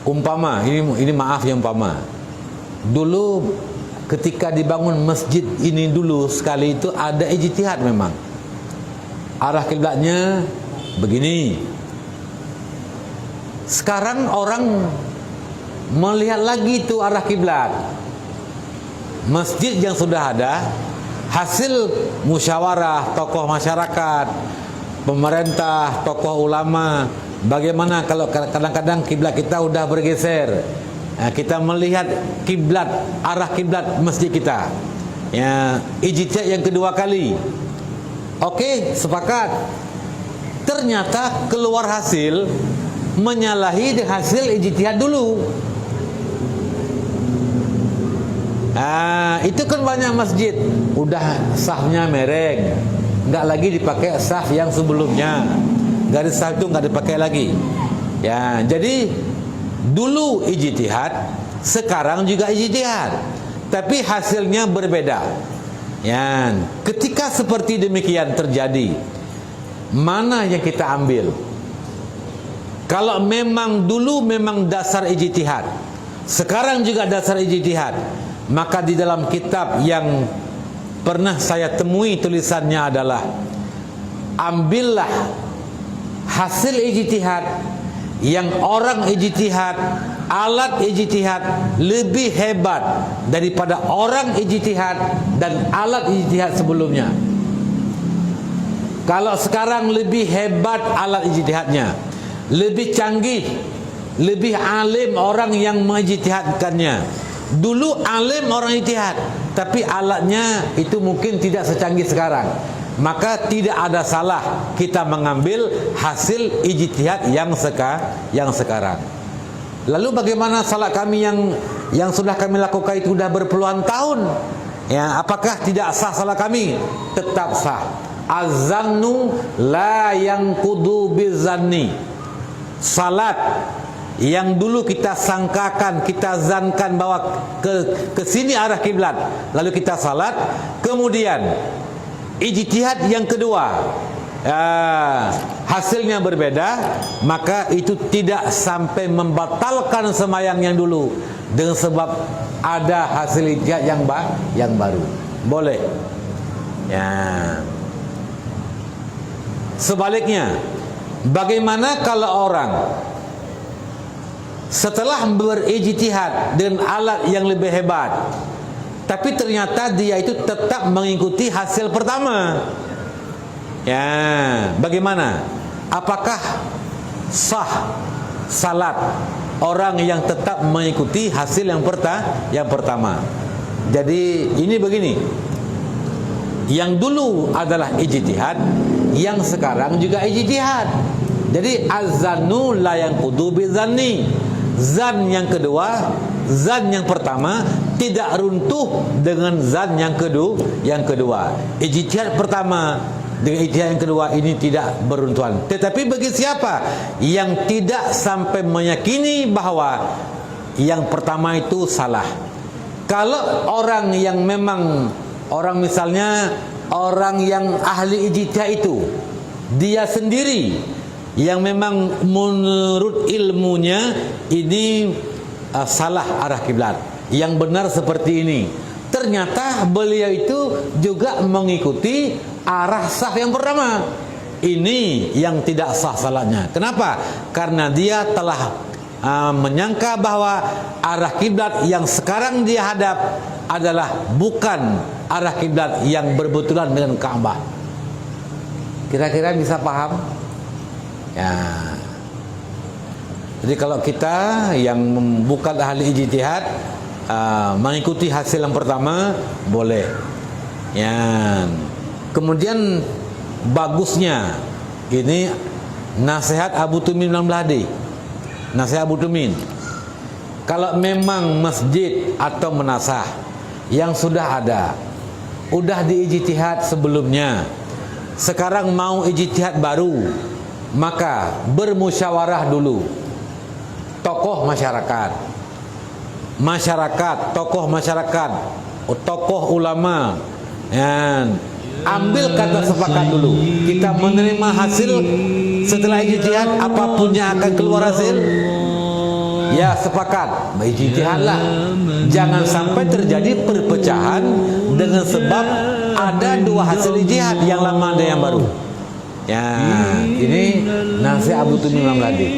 Umpama, ini maaf yang umpama. Dulu ketika dibangun masjid ini dulu sekali itu ada ijtihad memang. Arah kiblatnya begini. Sekarang orang melihat lagi itu arah kiblat. Masjid yang sudah ada hasil musyawarah tokoh masyarakat, pemerintah, tokoh ulama. Bagaimana kalau kadang-kadang kiblat kita udah bergeser, kita melihat kiblat, arah kiblat masjid kita, ya, ijtihad yang kedua kali. Oke, sepakat. Ternyata keluar hasil menyalahi hasil ijtihad dulu. Itu kan banyak masjid udah safnya mereng, nggak lagi dipakai saf yang sebelumnya, garis saf itu nggak dipakai lagi. Ya, jadi dulu ijtihad, sekarang juga ijtihad, tapi hasilnya berbeda. Ya, ketika seperti demikian terjadi, mana yang kita ambil? Kalau memang dulu memang dasar ijtihad, sekarang juga dasar ijtihad, maka di dalam kitab yang pernah saya temui tulisannya adalah, ambillah hasil ijtihad yang orang ijtihad, alat ijtihad lebih hebat daripada orang ijtihad dan alat ijtihad sebelumnya. Kalau sekarang lebih hebat alat ijtihadnya, lebih canggih, lebih alim orang yang mengijtihadkannya. Dulu alim orang ijtihad, tapi alatnya itu mungkin tidak secanggih sekarang. Maka tidak ada salah kita mengambil hasil ijtihad yang sekarang. Lalu bagaimana salat kami yang sudah kami lakukan itu sudah berpuluhan tahun? Ya, apakah tidak sah salat kami? Tetap sah. Az-zannu la yanqudu bizanni. Salat yang dulu kita sangkakan, kita zankan bahwa ke sini arah kiblat, lalu kita salat, kemudian ijtihad yang kedua, hasilnya berbeda, maka itu tidak sampai membatalkan sembahyang yang dulu dengan sebab ada hasil ijtihad yang baru. Boleh. Ya. Sebaliknya, bagaimana kalau orang setelah berijtihad dengan alat yang lebih hebat, tapi ternyata dia itu tetap mengikuti hasil pertama? Ya, bagaimana? Apakah sah salat orang yang tetap mengikuti hasil yang pertama? Jadi ini begini, yang dulu adalah ijtihad, yang sekarang juga ijtihad. Jadi az-zannu la yanqudu bizanni. Zan yang kedua, zan yang pertama tidak runtuh dengan zan yang kedua. Ijtihad pertama dengan ijtihad yang kedua ini tidak beruntuhan. Tetapi bagi siapa yang tidak sampai meyakini bahwa yang pertama itu salah, kalau orang yang memang misalnya orang yang ahli ijtihad itu dia sendiri yang memang menurut ilmunya ini salah arah kiblat, yang benar seperti ini, ternyata beliau itu juga mengikuti arah sah yang pertama, ini yang tidak sah salatnya. Kenapa? Karena dia telah menyangka bahwa arah kiblat yang sekarang dia hadap adalah bukan arah kiblat yang berbetulan dengan Ka'bah. Kira-kira bisa paham? Ya. Jadi kalau kita yang bukan ahli ijtihad mengikuti hasil yang pertama boleh. Ya. Kemudian bagusnya ini nasihat Abu Tumin bin Hadi. Nasihat Abu Tumin. Kalau memang masjid atau menasah yang sudah ada, udah diijtihad sebelumnya, sekarang mau ijtihad baru, maka bermusyawarah dulu tokoh masyarakat, tokoh masyarakat, tokoh ulama, ambil kata sepakat dulu. Kita menerima hasil setelah ijtihad, apapun yang akan keluar hasil, Ya sepakat, ijtihadlah. Jangan sampai terjadi perpecahan dengan sebab ada dua hasil ijtihad, yang lama dan yang baru. Ya, ini nasihat Abu Tumim Lamladi.